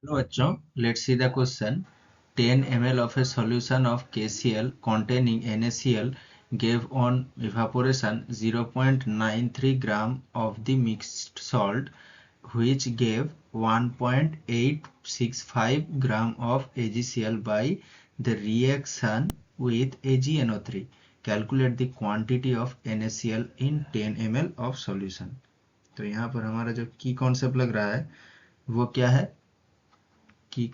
Hello बच्चों, let's see the question. 10 ml of a solution of KCl containing NaCl gave on evaporation 0.93 gram of the mixed salt, which gave 1.865 gram of AgCl by the reaction with AgNO3. Calculate the quantity of NaCl in 10 ml of solution. तो यहाँ पर हमारा जो की concept लग रहा है वो क्या है? की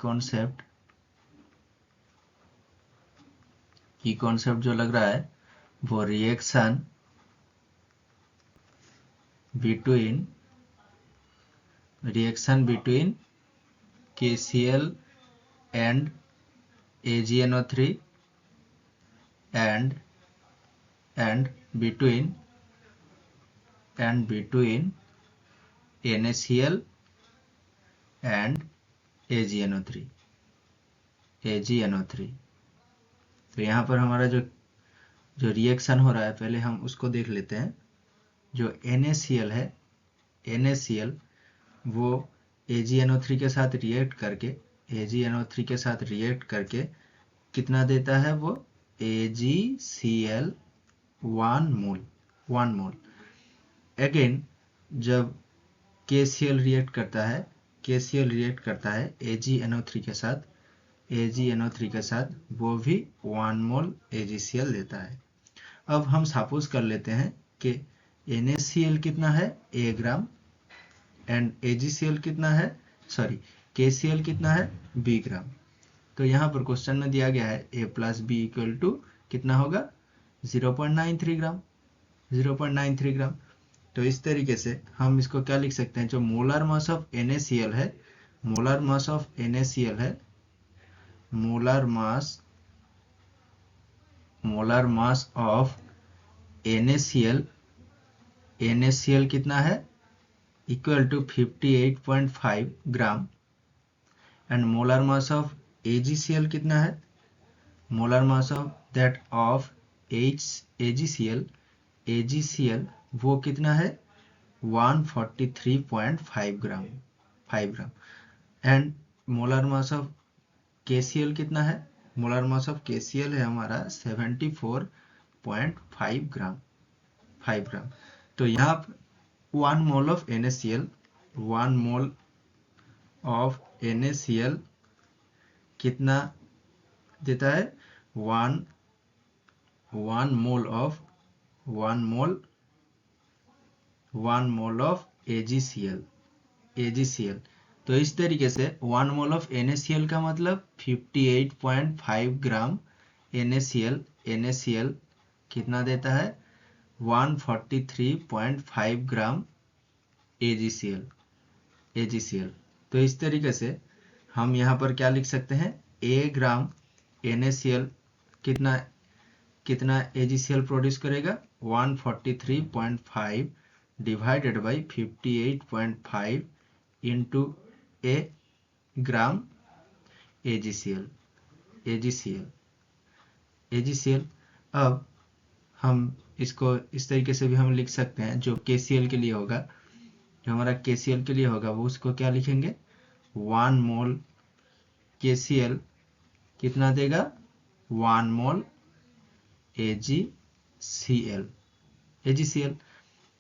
कॉन्सेप्ट जो लग रहा है वो reaction between KCl and AgNO3 and between NaCl and AgNO3. तो यहाँ पर हमारा जो रिएक्शन हो रहा है पहले हम उसको देख लेते हैं. जो NaCl है, NaCl वो AgNO3 के साथ रिएक्ट करके कितना देता है वो? AgCl 1 मोल. अगेन जब KCl रिएक्ट करता है AgNO3 के साथ वो भी 1 मोल AgCl देता है. अब हम सपोज कर लेते हैं कि NaCl कितना है? A ग्राम एंड KCl कितना है? B ग्राम. तो यहाँ पर क्वेश्चन में दिया गया है A plus B equal to कितना होगा? 0.93 ग्राम. तो इस तरीके से हम इसको क्या लिख सकते हैं? जो मोलर मास ऑफ NaCl है, मोलर मास ऑफ NaCl कितना है? Equal to 58.5 gram. And molar mass of AgCl कितना है? मोलर मास ऑफ AgCl वो कितना है? 143.5 gram. And molar mass of KCl कितना है? मोलर मास ऑफ KCl है हमारा 74.5 ग्राम. तो यहाँ पर 1 मोल ऑफ NaCl कितना देता है? 1 मोल ऑफ AgCl. तो इस तरीके से 1 मोल ऑफ NaCl का मतलब 58.5 ग्राम NaCl कितना देता है? 143.5 ग्राम AgCl. तो इस तरीके से हम यहाँ पर क्या लिख सकते हैं? A ग्राम NaCl कितना AgCl प्रोड्यूस करेगा? 143.5 divided by 58.5 into A gram AgCl. अब हम इसको इस तरीके से भी हम लिख सकते हैं. जो KCl के लिए होगा, वो उसको क्या लिखेंगे? 1 मोल KCl कितना देगा? 1 मोल AgCl.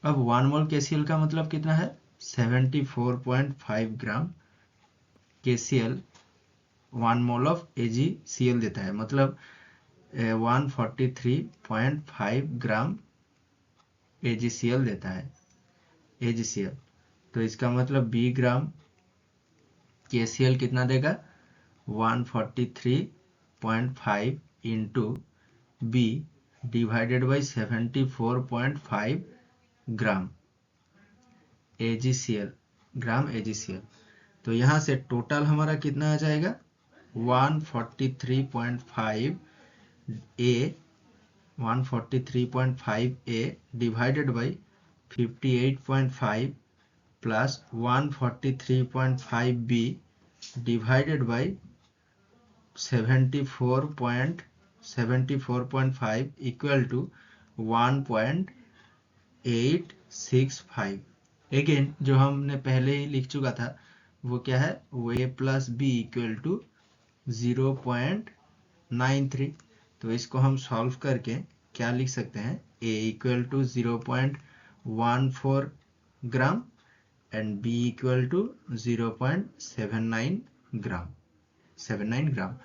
अब 1 मोल KCl का मतलब कितना है? 74.5 ग्राम KCl 1 मोल ऑफ AgCl देता है, मतलब 143.5 ग्राम AgCl देता है. तो इसका मतलब B ग्राम KCl कितना देगा? 143.5 into B divided by 74.5 gram AgCl. तो यहाँ से टोटल हमारा कितना आ जाएगा? 143.5A divided by 58.5 plus 143.5B divided by 74.5 equal to 1.865. Again जो हमने पहले ही लिख चुका था वो क्या है, वो a plus B equal to 0.93। तो इसको हम सॉल्व करके क्या लिख सकते हैं, a equal to 0.14 gram and b equal to 0.79 gram.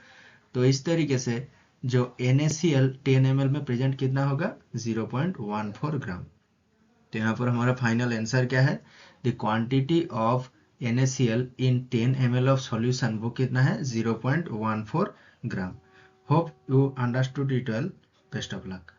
तो इस तरीके से जो NaCl 10 ml में प्रेजेंट कितना होगा, 0.14 ग्राम। तो यहाँ पर हमारा फाइनल आंसर क्या है, the quantity of NaCl in 10 ml of solution वो कितना है, 0.14 gram. Hope you understood it well. Best of luck.